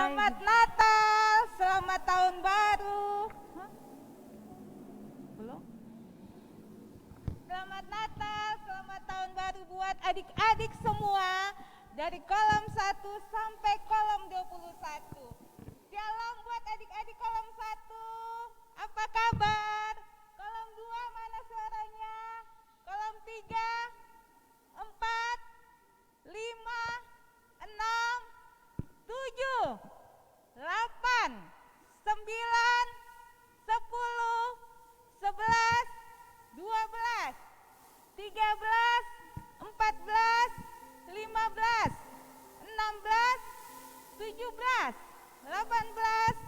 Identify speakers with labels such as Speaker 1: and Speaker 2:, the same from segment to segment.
Speaker 1: Selamat Natal, selamat tahun baru. Belum? Selamat Natal, selamat tahun baru buat adik-adik semua dari kolom 1 sampai kolom 21. Shalom buat adik-adik kolom 1. Apa kabar? Kolom 2 mana suaranya? Kolom 3, 4, 5, 6, 7, 8, 9, 10, 11, 12, 13, 14, 15, 16, 17, 18,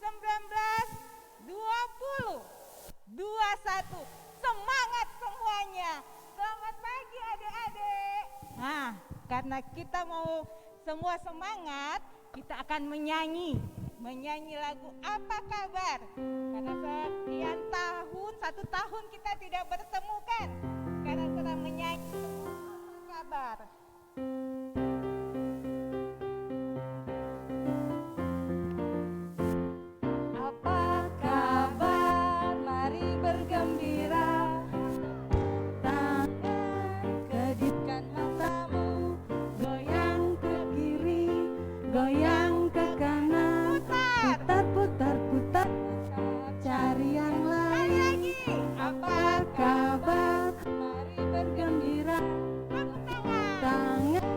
Speaker 1: 19, 20, 21. Semangat semuanya. Selamat pagi adik-adik. Nah, karena kita mau semua semangat, kita akan menyanyi lagu Apa Kabar. Karena sekian tahun, 1 tahun kita tidak bertemu kan. Sekarang kita menyanyi Apa Kabar.
Speaker 2: Apa kabar? Mari bergembira. Tangan kedipkan matamu, goyang ke kiri, goyang ke kanan, putar putar putar, cari yang lain. Apa kabar? Mari bergembira. Tangan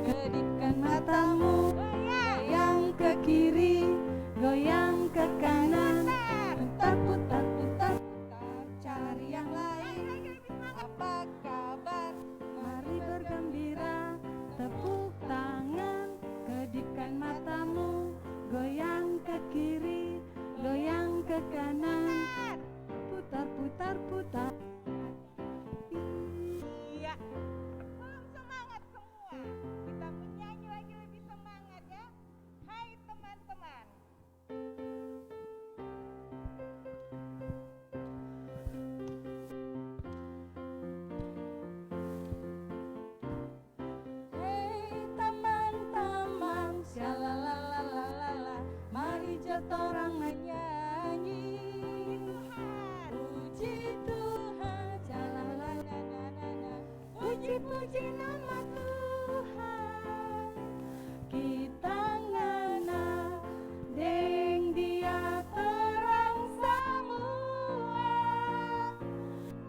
Speaker 2: kedipkan matamu, goyang ke kiri, goyang ke kanan, putar putar putar, cari yang lain. Apa kabar? Mari bergembira. Tepuk tangan, kedipkan matamu, goyang ke kiri, goyang ke kanan, putar putar putar.
Speaker 1: Iya. Belum semangat semua. Kita menyanyi lagi lebih semangat ya. Hai teman-teman.
Speaker 2: Hei teman-teman, shalalalalala, mari jotorang menyanyi. Puji Tuhan, shalalalala, puji-puji nama Tuhan. Kita ngana deng dia terang semua.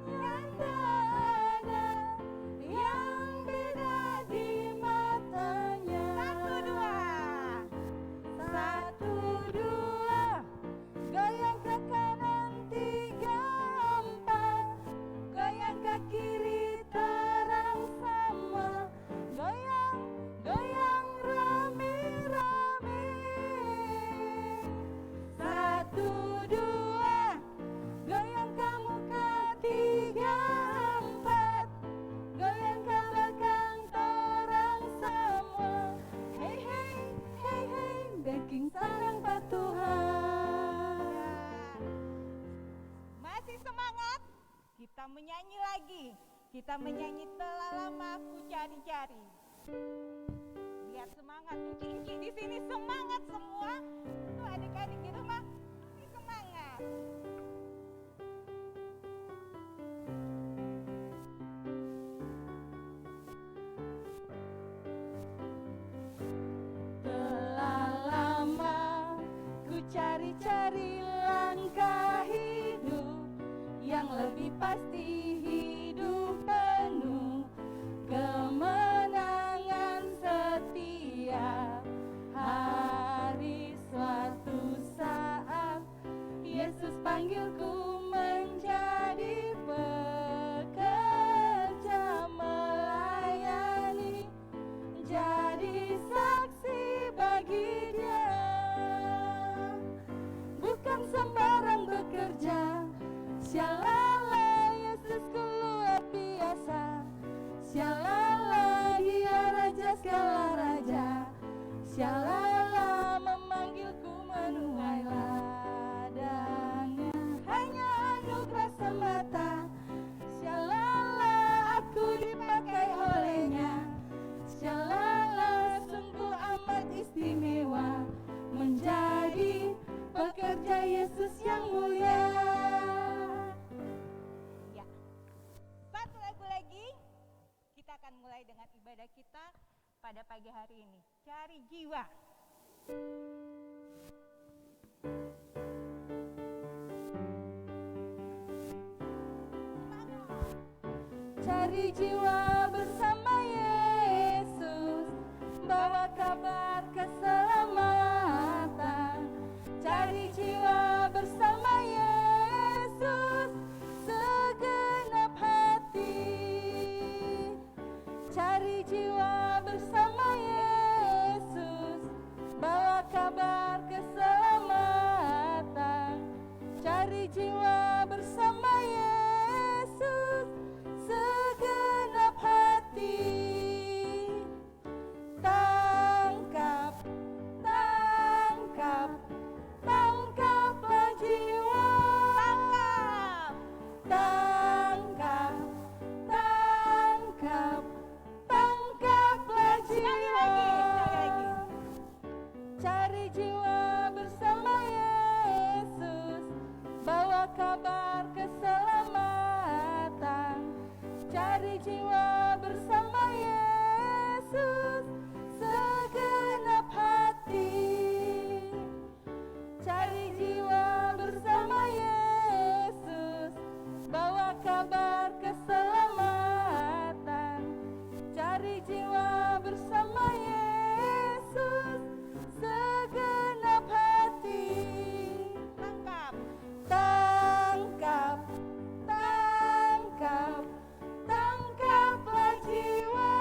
Speaker 2: Nyata ada yang beda di matanya. Satu, dua, goyang ke kanan, 3, 4, goyang ke kiri, terang semua. Goyang, goyang rame-rame. Satu, dua, goyang ke muka, 3, 4, goyang ke belakang, terang semua. Hei hei, hei hei, backing sarang Pak Tuhan.
Speaker 1: Masih semangat? Kita menyanyi lagi. Kita menyanyi telah lama ku cari-cari. Lihat semangat, inci-inci di sini semangat semua. Tuh adik-adik di rumah masih semangat.
Speaker 2: Telah lama ku cari-cari langkah hidup yang lebih pasti, hidup penuh kemenangan setia. Hari suatu saat Yesus panggilku menjadi pekerja melayani, jadi saksi bagi Dia. Bukan sembarang bekerja, shalala, Yesus
Speaker 1: kita pada pagi hari ini. Cari jiwa.
Speaker 2: Cari jiwa bersama Yesus, bawa kabar keselamatan. Cari jiwa bersama Yesus, segenap hati. Cari jiwa bersama Yesus, bawa kabar keselamatan. Cari jiwa bersama Yesus, segenap hati. Tangkap, tangkap, tangkaplah jiwa. Tangkap, tangkap, tangkaplah jiwa. Cari jiwa bersama Yesus, bawa kabar keselamatan. Cari jiwa bersama Yesus, segenap hati. Cari jiwa bersama Yesus, bawa kabar keselamatan. Cari jiwa bersama Yesus, segenap hati.
Speaker 1: Tangkap.
Speaker 2: Tangkap, tangkap, tangkaplah jiwa.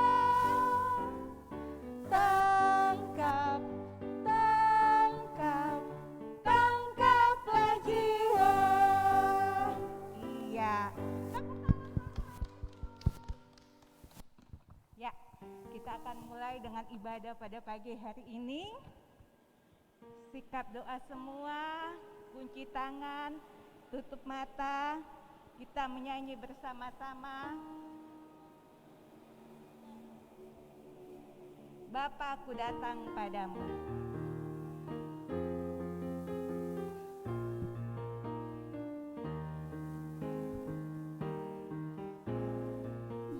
Speaker 2: Tangkap, tangkap, tangkaplah jiwa.
Speaker 1: Iya. Ya, kita akan mulai dengan ibadah pada pagi hari ini. Sikap doa semua, kunci tangan, tutup mata, kita menyanyi bersama-sama. Bapa, aku datang padamu.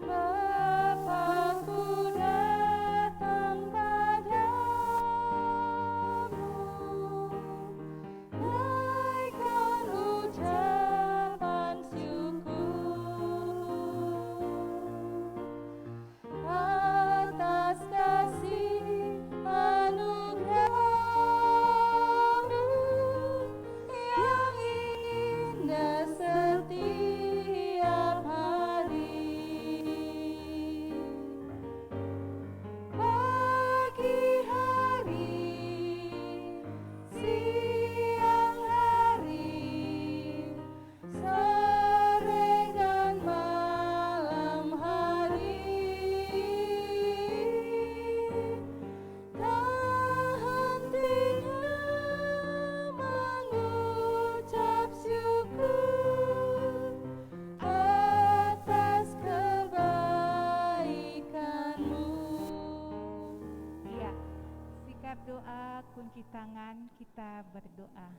Speaker 2: Bapa-Ku datang padamu, naikkan ucapan syukur atas kasih anugerah-Mu yang indah setiap hari. Pagi hari, siang hari, sore dan malam hari, tak hentinya mengucap syukur atas kebaikan-Mu.
Speaker 1: Iya, sikap doa, kunci tangan, kita berdoa.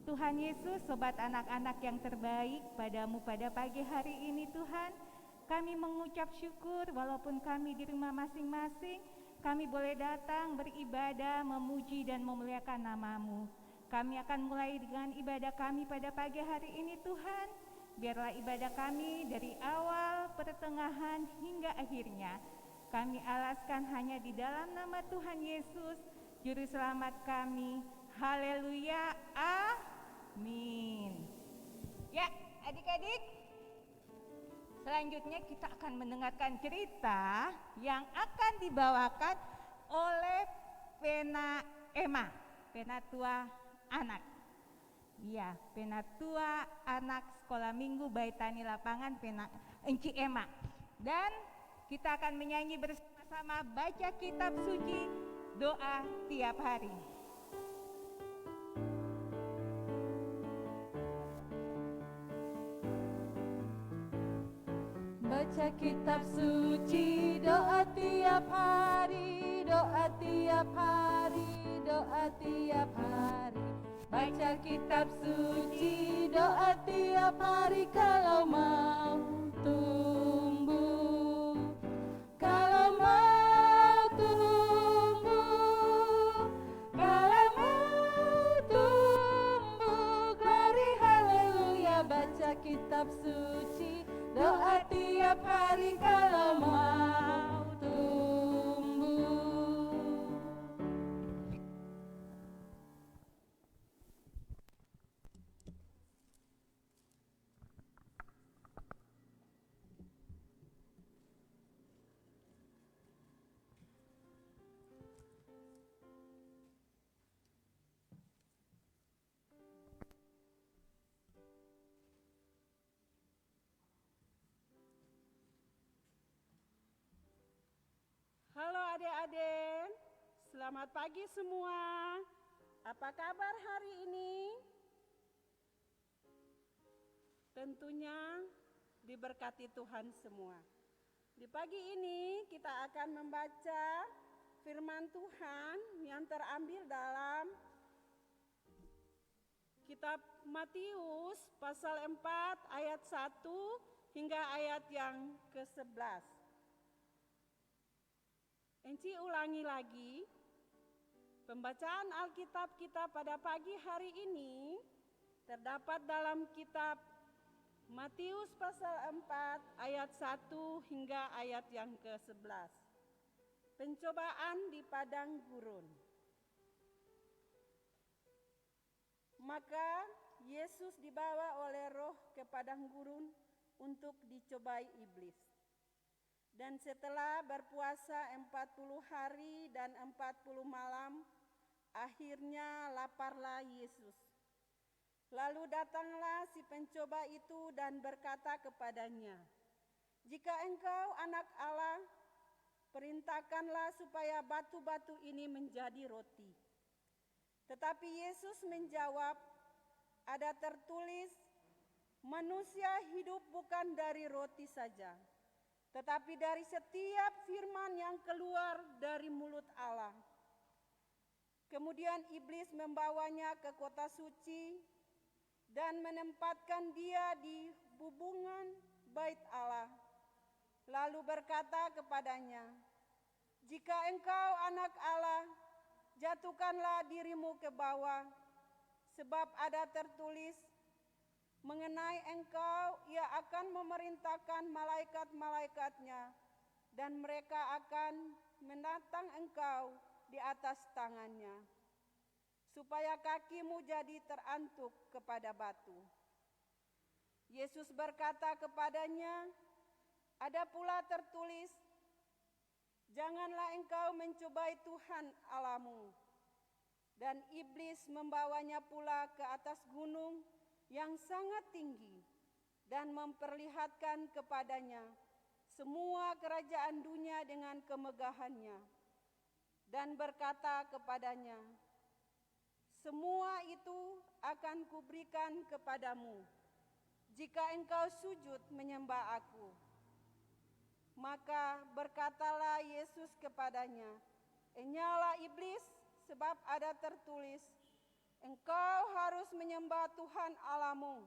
Speaker 1: Tuhan Yesus, sobat anak-anak yang terbaik, padamu pada pagi hari ini Tuhan, kami mengucap syukur walaupun kami di rumah masing-masing, kami boleh datang beribadah, memuji dan memuliakan nama-Mu. Kami akan mulai dengan ibadah kami pada pagi hari ini Tuhan. Biarlah ibadah kami dari awal, pertengahan hingga akhirnya kami alaskan hanya di dalam nama Tuhan Yesus, Juru Selamat kami. Haleluya, amin. Ya, adik-adik, selanjutnya kita akan mendengarkan cerita yang akan dibawakan oleh Penatua, Penatua anak. Iya, Penatua anak Sekolah Minggu Baitani Lapangan Enci Ema. Dan kita akan menyanyi bersama-sama baca kitab suci, doa tiap hari.
Speaker 2: Baca kitab suci, doa tiap hari, doa tiap hari, doa tiap hari. Baca kitab suci, doa tiap hari kalau mau tumbuh, kalau mau kitab suci, doa tiap hari kalau mau tumbuh.
Speaker 3: Halo adik-adik, selamat pagi semua. Apa kabar hari ini? Tentunya diberkati Tuhan semua. Di pagi ini kita akan membaca firman Tuhan yang terambil dalam kitab Matius pasal 4 ayat 1 hingga ayat yang ke-11. Enci ulangi lagi, pembacaan Alkitab kita pada pagi hari ini terdapat dalam kitab Matius pasal 4 ayat 1 hingga ayat yang ke-11. Pencobaan di padang gurun. Maka Yesus dibawa oleh Roh ke padang gurun untuk dicobai iblis. Dan setelah berpuasa 40 hari dan 40 malam, akhirnya laparlah Yesus. Lalu datanglah si pencoba itu dan berkata kepadanya, "Jika engkau anak Allah, perintahkanlah supaya batu-batu ini menjadi roti." Tetapi Yesus menjawab, "Ada tertulis, manusia hidup bukan dari roti saja, tetapi dari setiap firman yang keluar dari mulut Allah." Kemudian iblis membawanya ke kota suci dan menempatkan dia di bubungan bait Allah. Lalu berkata kepadanya, "Jika engkau anak Allah, jatuhkanlah dirimu ke bawah, sebab ada tertulis, mengenai engkau ia akan memerintahkan malaikat-malaikatnya, dan mereka akan menatang engkau di atas tangannya, supaya kakimu jadi terantuk kepada batu." Yesus berkata kepadanya, "Ada pula tertulis, janganlah engkau mencobai Tuhan Allahmu." Dan iblis membawanya pula ke atas gunung yang sangat tinggi dan memperlihatkan kepadanya semua kerajaan dunia dengan kemegahannya, dan berkata kepadanya, "Semua itu akan kuberikan kepadamu jika engkau sujud menyembah aku." Maka berkatalah Yesus kepadanya, "Enyalah iblis, sebab ada tertulis, engkau harus menyembah Tuhan Allahmu,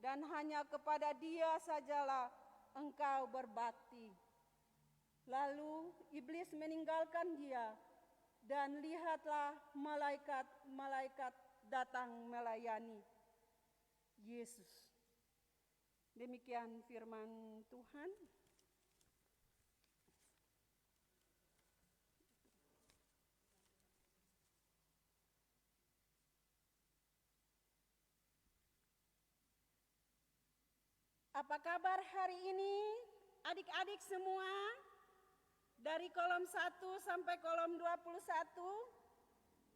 Speaker 3: dan hanya kepada Dia sajalah engkau berbakti." Lalu iblis meninggalkan dia, dan lihatlah malaikat-malaikat datang melayani Yesus. Demikian firman Tuhan. Apa kabar hari ini adik-adik semua? Dari kolom 1 sampai kolom 21,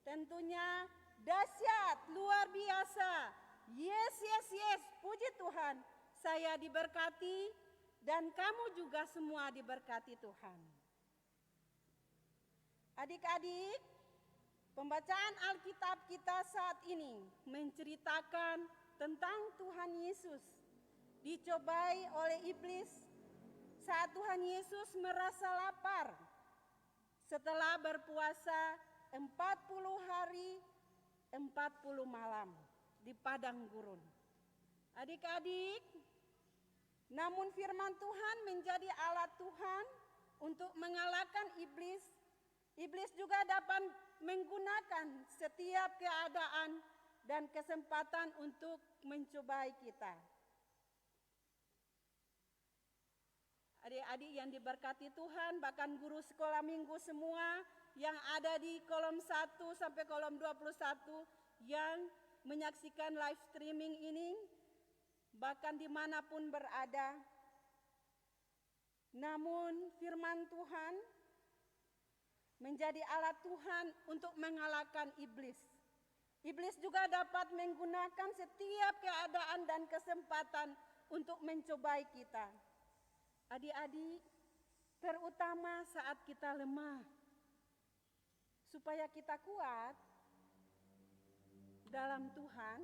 Speaker 3: tentunya dahsyat, luar biasa. Yes, yes, yes, puji Tuhan. Saya diberkati dan kamu juga semua diberkati Tuhan. Adik-adik, pembacaan Alkitab kita saat ini menceritakan tentang Tuhan Yesus dicobai oleh iblis saat Tuhan Yesus merasa lapar setelah berpuasa 40 hari 40 malam di padang gurun. Adik-adik, namun firman Tuhan menjadi alat Tuhan untuk mengalahkan iblis. Iblis juga dapat menggunakan setiap keadaan dan kesempatan untuk mencobai kita. adik-adik yang diberkati Tuhan, bahkan guru sekolah minggu semua yang ada di kolom 1 sampai kolom 21 yang menyaksikan live streaming ini, bahkan dimanapun berada. Namun firman Tuhan menjadi alat Tuhan untuk mengalahkan iblis. Iblis juga dapat menggunakan setiap keadaan dan kesempatan untuk mencobai kita. Adik-adik, terutama saat kita lemah. Supaya kita kuat dalam Tuhan,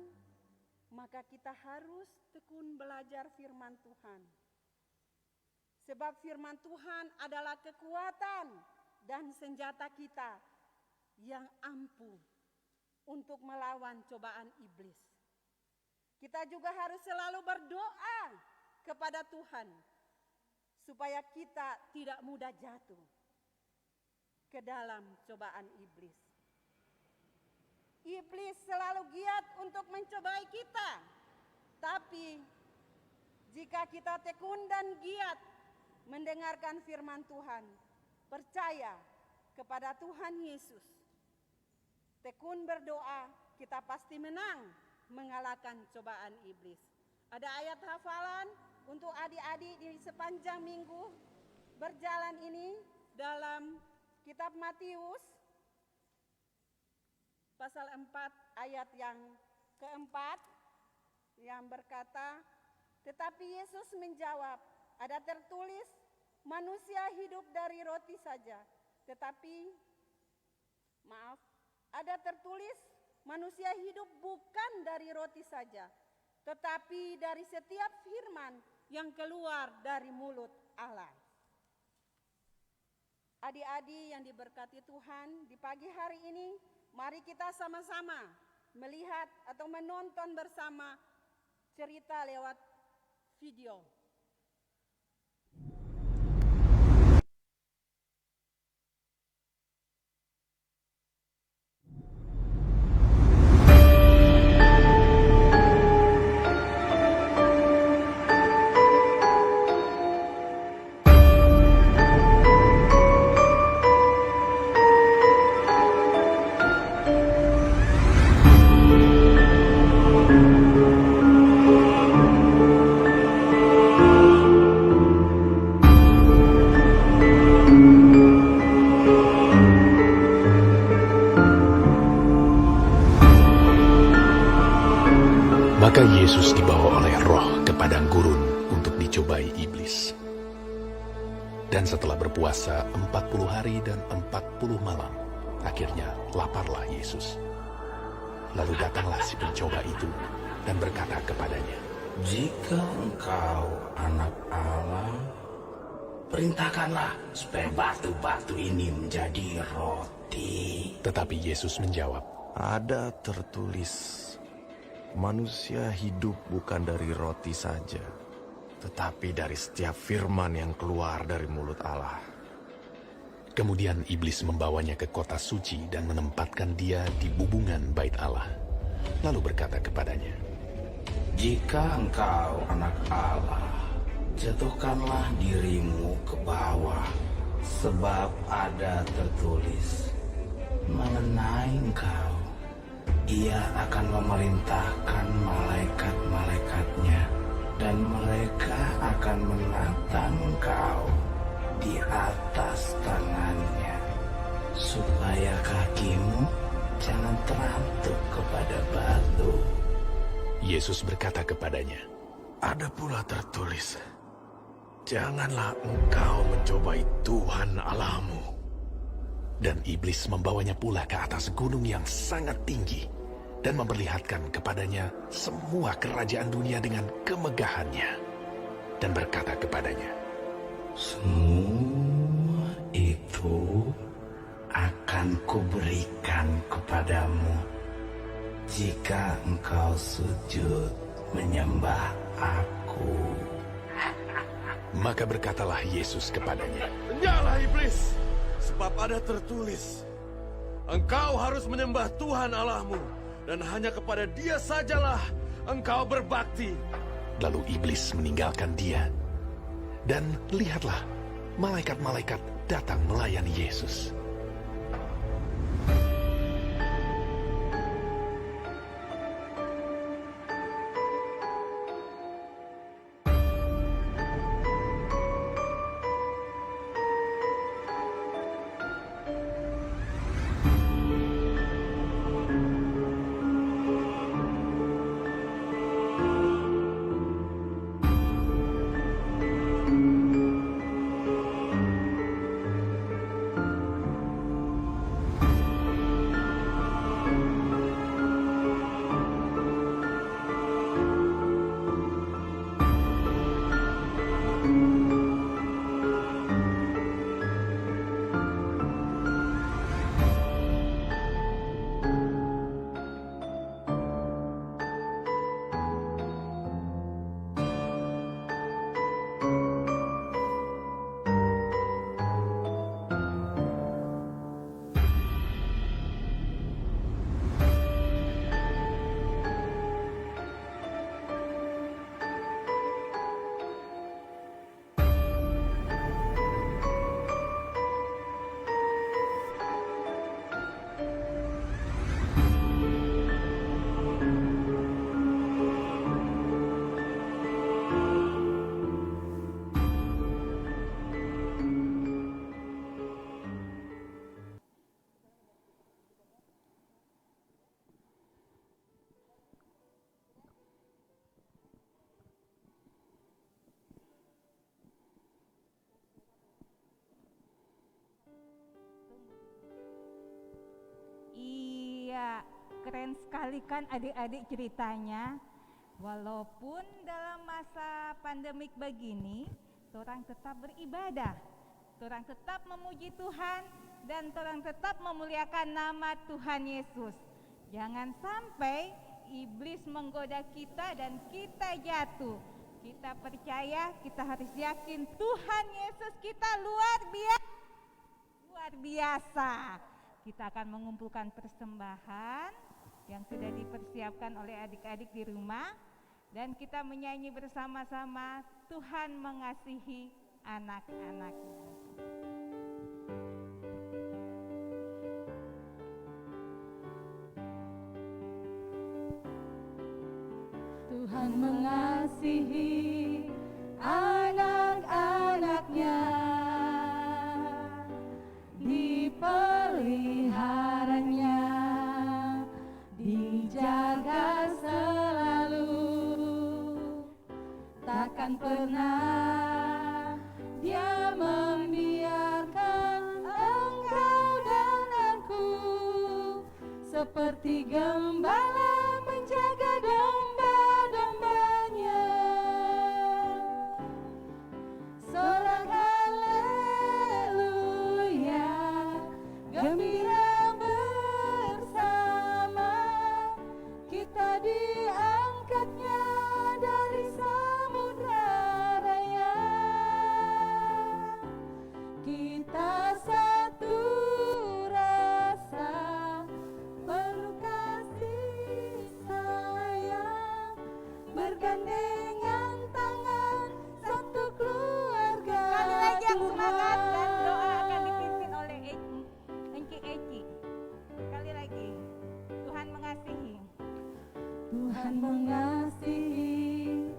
Speaker 3: maka kita harus tekun belajar firman Tuhan. Sebab firman Tuhan adalah kekuatan dan senjata kita yang ampuh untuk melawan cobaan iblis. Kita juga harus selalu berdoa kepada Tuhan supaya kita tidak mudah jatuh ke dalam cobaan iblis. Iblis selalu giat untuk mencobai kita. Tapi jika kita tekun dan giat mendengarkan firman Tuhan, percaya kepada Tuhan Yesus, tekun berdoa, kita pasti menang mengalahkan cobaan iblis. Ada ayat hafalan untuk adik-adik di sepanjang minggu berjalan ini dalam kitab Matius pasal 4 ayat yang keempat yang berkata, tetapi Yesus menjawab, ada tertulis manusia hidup dari roti saja, tetapi ada tertulis manusia hidup bukan dari roti saja, tetapi dari setiap firman yang keluar dari mulut Allah. Adik-adik yang diberkati Tuhan, di pagi hari ini mari kita sama-sama melihat atau menonton bersama cerita lewat video.
Speaker 4: Maka Yesus dibawa oleh Roh ke padang gurun untuk dicobai iblis. Dan setelah berpuasa 40 hari dan 40 malam, akhirnya laparlah Yesus. Lalu datanglah si pencoba itu dan berkata kepadanya,
Speaker 5: jika engkau anak Allah, perintahkanlah supaya batu-batu ini menjadi roti.
Speaker 4: Tetapi Yesus menjawab,
Speaker 6: ada tertulis, manusia hidup bukan dari roti saja, tetapi dari setiap firman yang keluar dari mulut Allah.
Speaker 4: Kemudian iblis membawanya ke kota suci dan menempatkan dia di bubungan bait Allah. Lalu berkata kepadanya,
Speaker 5: jika engkau anak Allah, jatuhkanlah dirimu ke bawah, sebab ada tertulis mengenai engkau, Ia akan memerintahkan malaikat-malaikatnya, dan mereka akan menatang engkau di atas tangannya, supaya kakimu jangan terantuk kepada batu.
Speaker 4: Yesus berkata kepadanya,
Speaker 6: ada pula tertulis, janganlah engkau mencobai Tuhan Allahmu.
Speaker 4: Dan iblis membawanya pula ke atas gunung yang sangat tinggi dan memperlihatkan kepadanya semua kerajaan dunia dengan kemegahannya, dan berkata kepadanya,
Speaker 5: semua itu akan kuberikan kepadamu jika engkau sujud menyembah aku.
Speaker 4: Maka berkatalah Yesus kepadanya,
Speaker 6: Hendaklah iblis, sebab ada tertulis, engkau harus menyembah Tuhan Allahmu, dan hanya kepada Dia sajalah engkau berbakti.
Speaker 4: Lalu iblis meninggalkan dia. Dan lihatlah, malaikat-malaikat datang melayani Yesus.
Speaker 1: Iya, keren sekali kan adik-adik ceritanya. Walaupun dalam masa pandemik begini, orang tetap beribadah, orang tetap memuji Tuhan, dan orang tetap memuliakan nama Tuhan Yesus. Jangan sampai iblis menggoda kita dan kita jatuh. Kita percaya, kita harus yakin Tuhan Yesus kita luar biasa. Kita akan mengumpulkan persembahan yang sudah dipersiapkan oleh adik-adik di rumah, dan kita menyanyi bersama-sama, Tuhan mengasihi anak-anaknya.
Speaker 2: Tuhan mengasihi anak-anaknya, dipeliharanya, dijaga selalu. Takkan pernah Dia membiarkan engkau dan aku, seperti gembala menjaga domba-dombanya. Sorak haleluya, gembira bersama, kita diangkatnya dari samudra raya. Kita satu rasa, penuh kasih sayang, bergandengan tangan, satu keluarga.
Speaker 1: Sekali lagi yang
Speaker 2: Tuhan.
Speaker 1: semangat, dan doa akan dipimpin oleh Enci Eci. Sekali lagi, Tuhan mengasihi.
Speaker 2: Tuhan mengasihi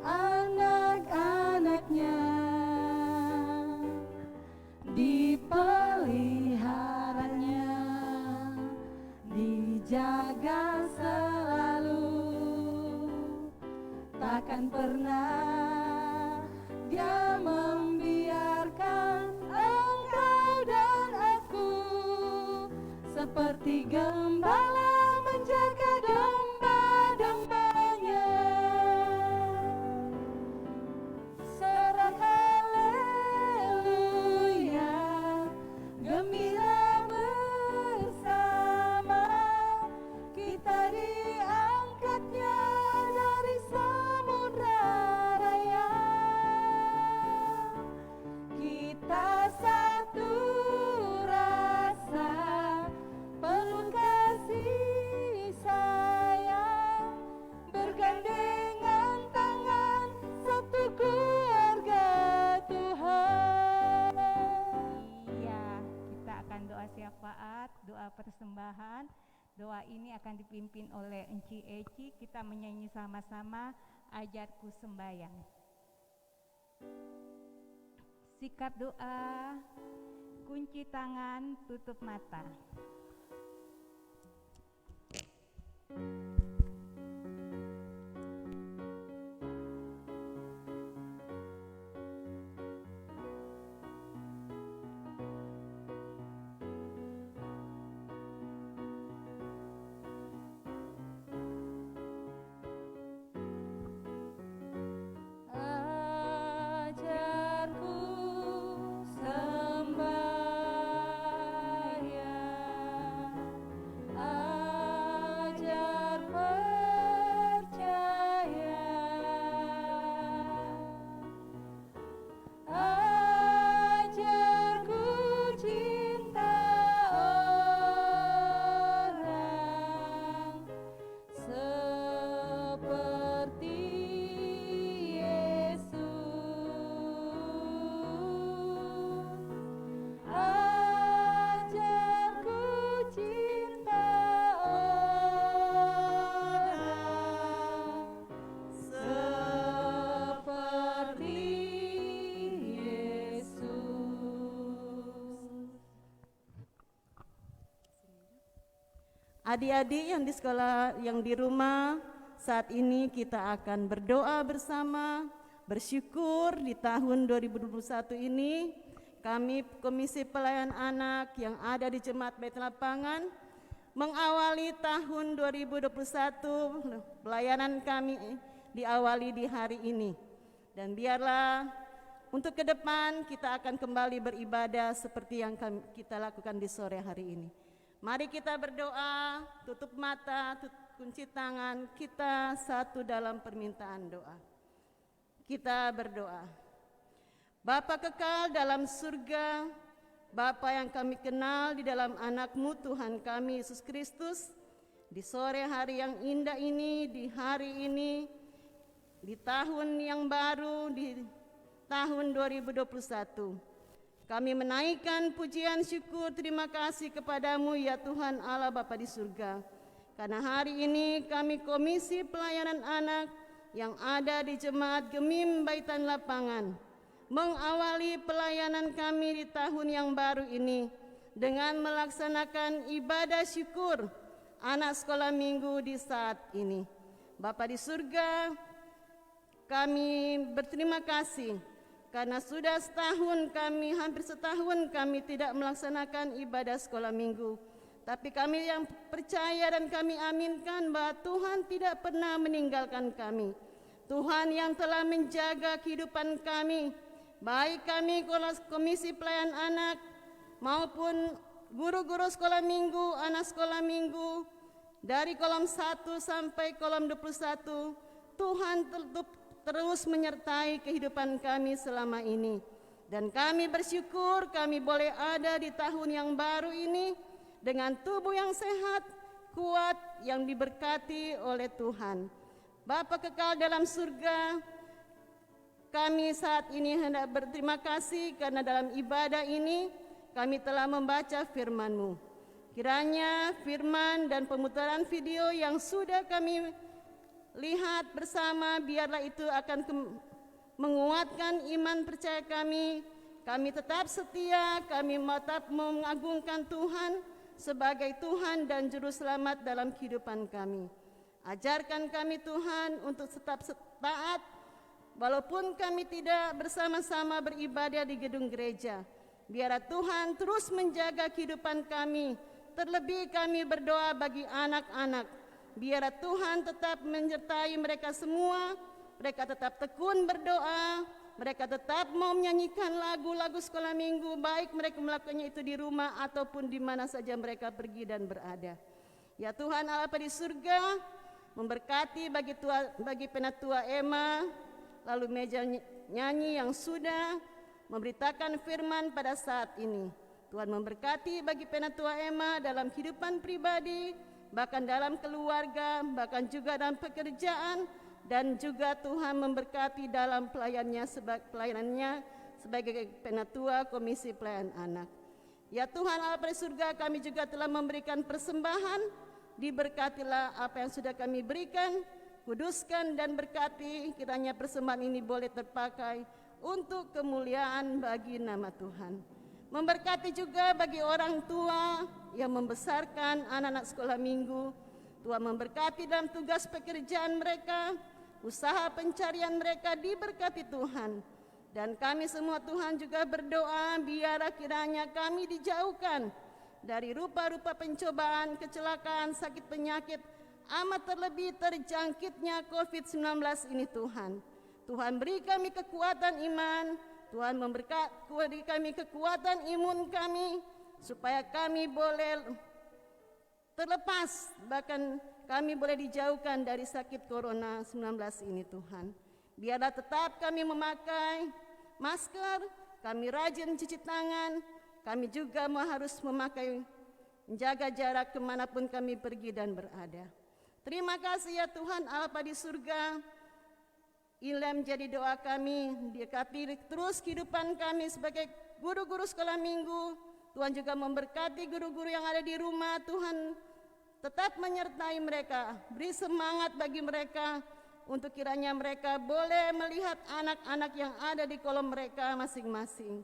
Speaker 2: anak-anaknya, dipeliharanya, dijaga selalu. Takkan pernah Dia membiarkan engkau dan aku, seperti gembala menjaga domba-dombanya. Sorak haleluya, gembira bersama, kita diangkatnya dari samudra raya. Kita satu rasa, penuh kasih
Speaker 1: ini akan dipimpin oleh Enci Eci. Kita menyanyi sama-sama Ajarku Sembayang. Sikap doa, kunci tangan, tutup mata.
Speaker 2: Ajarku sembahyang, ajar percaya, ajarku cinta orang seperti Yesus. Ajarku cinta orang seperti Yesus.
Speaker 3: Adik-adik yang di sekolah, yang di rumah, saat ini kita akan berdoa bersama, bersyukur di tahun 2021 ini kami Komisi Pelayanan Anak yang ada di Jemaat Bait Lapangan mengawali tahun 2021, pelayanan kami diawali di hari ini. Dan biarlah untuk ke depan kita akan kembali beribadah seperti yang kita lakukan di sore hari ini. Mari kita berdoa, tutup mata, kunci tangan, kita satu dalam permintaan doa. Kita berdoa. Bapa kekal dalam surga, Bapa yang kami kenal di dalam anak-Mu Tuhan kami Yesus Kristus, di sore hari yang indah ini, di hari ini, di tahun yang baru, di tahun 2021. Kami menaikkan pujian syukur terima kasih kepadamu ya Tuhan Allah Bapa di surga. Karena hari ini kami Komisi Pelayanan Anak yang ada di Jemaat Gemim Baitan Lapangan mengawali pelayanan kami di tahun yang baru ini dengan melaksanakan ibadah syukur anak sekolah minggu di saat ini. Bapa di surga, kami berterima kasih karena sudah hampir setahun kami tidak melaksanakan ibadah sekolah minggu. Tapi kami yang percaya dan kami aminkan bahwa Tuhan tidak pernah meninggalkan kami. Tuhan yang telah menjaga kehidupan kami, baik kami Komisi Pelayanan Anak maupun guru-guru sekolah minggu, anak sekolah minggu, dari kolom 1 sampai kolom 21, Tuhan terus menyertai kehidupan kami selama ini. Dan kami bersyukur kami boleh ada di tahun yang baru ini dengan tubuh yang sehat, kuat, yang diberkati oleh Tuhan. Bapa kekal dalam surga, kami saat ini hendak berterima kasih karena dalam ibadah ini kami telah membaca firman-Mu. Kiranya firman dan pemutaran video yang sudah kami lihat bersama, biarlah itu akan menguatkan iman percaya kami. Kami tetap setia, kami tetap mengagungkan Tuhan sebagai Tuhan dan Juru Selamat dalam kehidupan kami. Ajarkan kami Tuhan untuk tetap taat, walaupun kami tidak bersama-sama beribadah di gedung gereja. Biarlah Tuhan terus menjaga kehidupan kami, terlebih kami berdoa bagi anak-anak. Biarlah Tuhan tetap menyertai mereka semua, mereka tetap tekun berdoa, mereka tetap mau menyanyikan lagu-lagu sekolah minggu, baik mereka melakukannya itu di rumah ataupun di mana saja mereka pergi dan berada. Ya Tuhan Allah di surga, memberkati bagi penatua Emma, lalu meja nyanyi yang sudah memberitakan firman pada saat ini. Tuhan memberkati bagi penatua Emma dalam kehidupan pribadi, bahkan dalam keluarga, bahkan juga dalam pekerjaan, dan juga Tuhan memberkati dalam pelayanannya sebagai penatua Komisi Pelayanan Anak. Ya Tuhan Allah di surga, kami juga telah memberikan persembahan diberkatilah apa yang sudah kami berikan, kuduskan dan berkati, kiranya persembahan ini boleh terpakai untuk kemuliaan bagi nama Tuhan. Memberkati juga bagi orang tua yang membesarkan anak-anak sekolah minggu. Tuhan memberkati dalam tugas pekerjaan mereka, usaha pencarian mereka diberkati Tuhan. Dan kami semua Tuhan juga berdoa biarlah kiranya kami dijauhkan dari rupa-rupa pencobaan, kecelakaan, sakit penyakit, amat terlebih terjangkitnya COVID-19 ini Tuhan. Tuhan beri kami kekuatan iman, Tuhan beri kami kekuatan imun kami, supaya kami boleh terlepas, bahkan kami boleh dijauhkan dari sakit corona 19 ini Tuhan. Biarlah tetap kami memakai masker, kami rajin cuci tangan, kami juga harus memakai menjaga jarak kemanapun kami pergi dan berada. Terima kasih ya Tuhan Allah di surga. Inilah menjadi doa kami, diberkati terus kehidupan kami sebagai guru-guru sekolah minggu. Tuhan juga memberkati guru-guru yang ada di rumah. Tuhan tetap menyertai mereka, beri semangat bagi mereka untuk kiranya mereka boleh melihat anak-anak yang ada di kolom mereka masing-masing.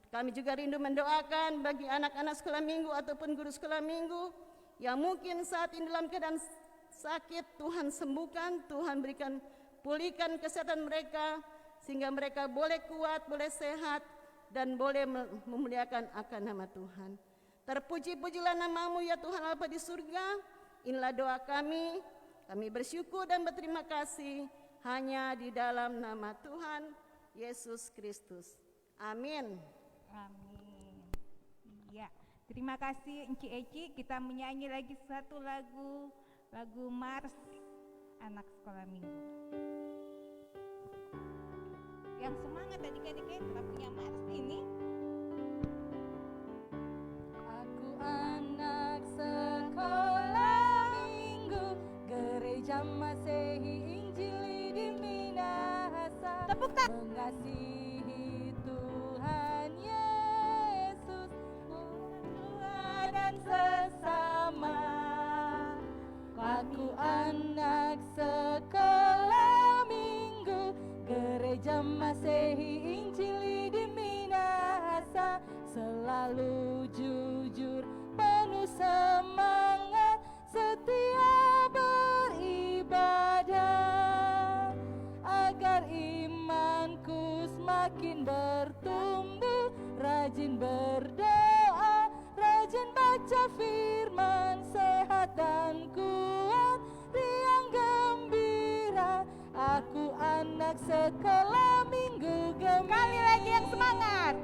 Speaker 3: Kami juga rindu mendoakan bagi anak-anak sekolah minggu ataupun guru sekolah minggu yang mungkin saat ini dalam keadaan sakit. Tuhan sembuhkan, Tuhan berikan pulihkan kesehatan mereka, sehingga mereka boleh kuat, boleh sehat, dan boleh memuliakan akan nama Tuhan. Terpuji-pujilah nama-Mu ya Tuhan Allah di surga. Inilah doa kami bersyukur dan berterima kasih hanya di dalam nama Tuhan Yesus Kristus. Amin.
Speaker 1: Amin. Ya, terima kasih Enci Eci. Kita menyanyi lagi satu lagu Mars anak sekolah minggu. Yang semangat adik-adiknya telah punya Mars ini.
Speaker 2: Aku anak sekolah minggu, gereja Masehi Injili di Minahasa.
Speaker 1: Tepuk tangan.
Speaker 2: Mengasihi Tuhan Yesus, Tuhan dan sesama. Aku anak sekolah minggu, gereja Masehi Injili di Minahasa. Selalu jujur, penuh semangat, setia beribadah, agar imanku semakin bertumbuh. Rajin berdoa, rajin baca firman, sehat dan kuat, riang gembira. Aku anak sekolah minggu gembira.
Speaker 1: Kali lagi yang semangat.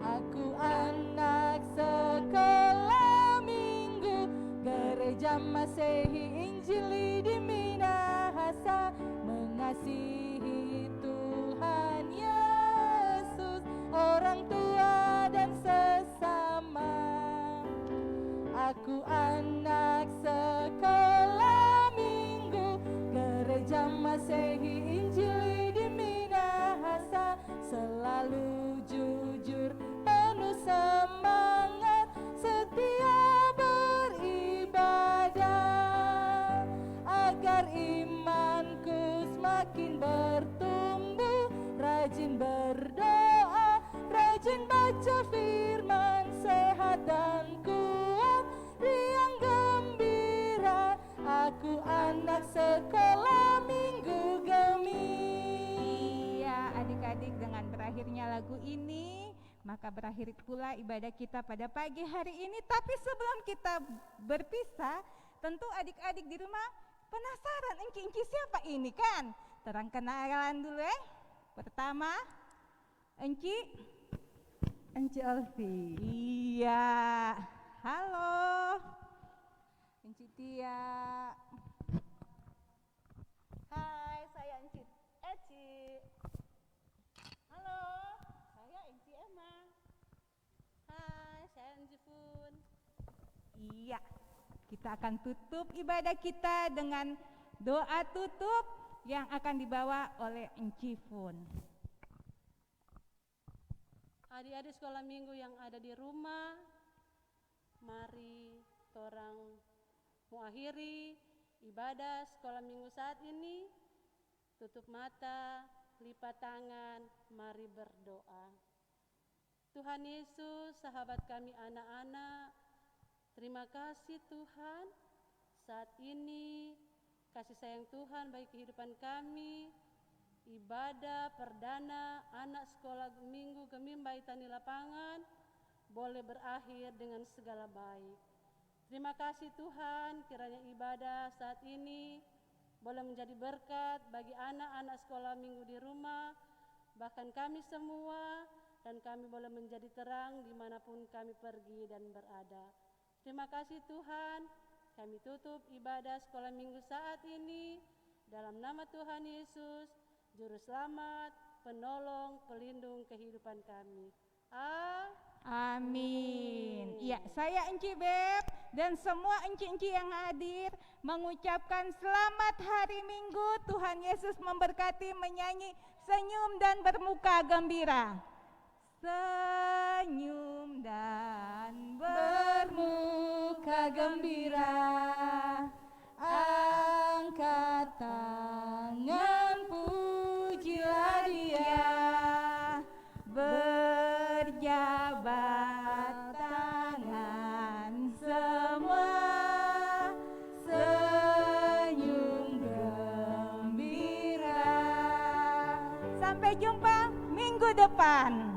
Speaker 2: Aku anak sekolah minggu, gereja Masehi Injili di Minahasa. Mengasihi Tuhan Yesus, orang tua dan sesama. Aku anak sekolah minggu, gereja Masehi Injili di Minahasa. Selalu jujur, penuh semangat, setia beribadah, agar imanku semakin bertumbuh. Rajin berdoa, rajin baca firman, sehat dan kuat, riang gembira. Aku anak sekolah minggu
Speaker 1: Iya, adik-adik, dengan berakhirnya lagu ini, maka berakhir pula ibadah kita pada pagi hari ini. Tapi sebelum kita berpisah, tentu adik-adik di rumah penasaran Enci siapa ini kan? Terang kenalan dulu ya. Pertama, Enci Olvi. Iya, halo.
Speaker 2: Enci Tia.
Speaker 3: Hai, saya Enci Eci. Halo, saya Enci Emma. Hai, saya Enci Fun.
Speaker 1: Iya, kita akan tutup ibadah kita dengan doa tutup yang akan dibawa oleh Enci Fun.
Speaker 3: Adik-adik sekolah minggu yang ada di rumah, Mari torang mengakhiri ibadah sekolah minggu saat ini. Tutup mata, lipat tangan, mari berdoa. Tuhan Yesus, sahabat kami anak-anak, terima kasih Tuhan. Saat ini kasih sayang Tuhan bagi kehidupan kami. Ibadah perdana anak sekolah minggu Gemimbai Tani Lapangan boleh berakhir dengan segala baik. Terima kasih Tuhan, kiranya ibadah saat ini boleh menjadi berkat bagi anak-anak sekolah minggu di rumah, bahkan kami semua, dan kami boleh menjadi terang dimanapun kami pergi dan berada. Terima kasih Tuhan, kami tutup ibadah sekolah minggu saat ini dalam nama Tuhan Yesus, Juru Selamat, Penolong, Pelindung kehidupan kami.
Speaker 1: Amin. Ya, saya Enci Beb dan semua enci-enci yang hadir mengucapkan selamat hari Minggu. Tuhan Yesus memberkati, menyanyi senyum dan bermuka gembira. Senyum dan
Speaker 2: Bermuka gembira, angkat tangan, pujilah Dia,
Speaker 1: berjabat tangan semua,
Speaker 2: senyum gembira.
Speaker 1: sampai jumpa minggu depan.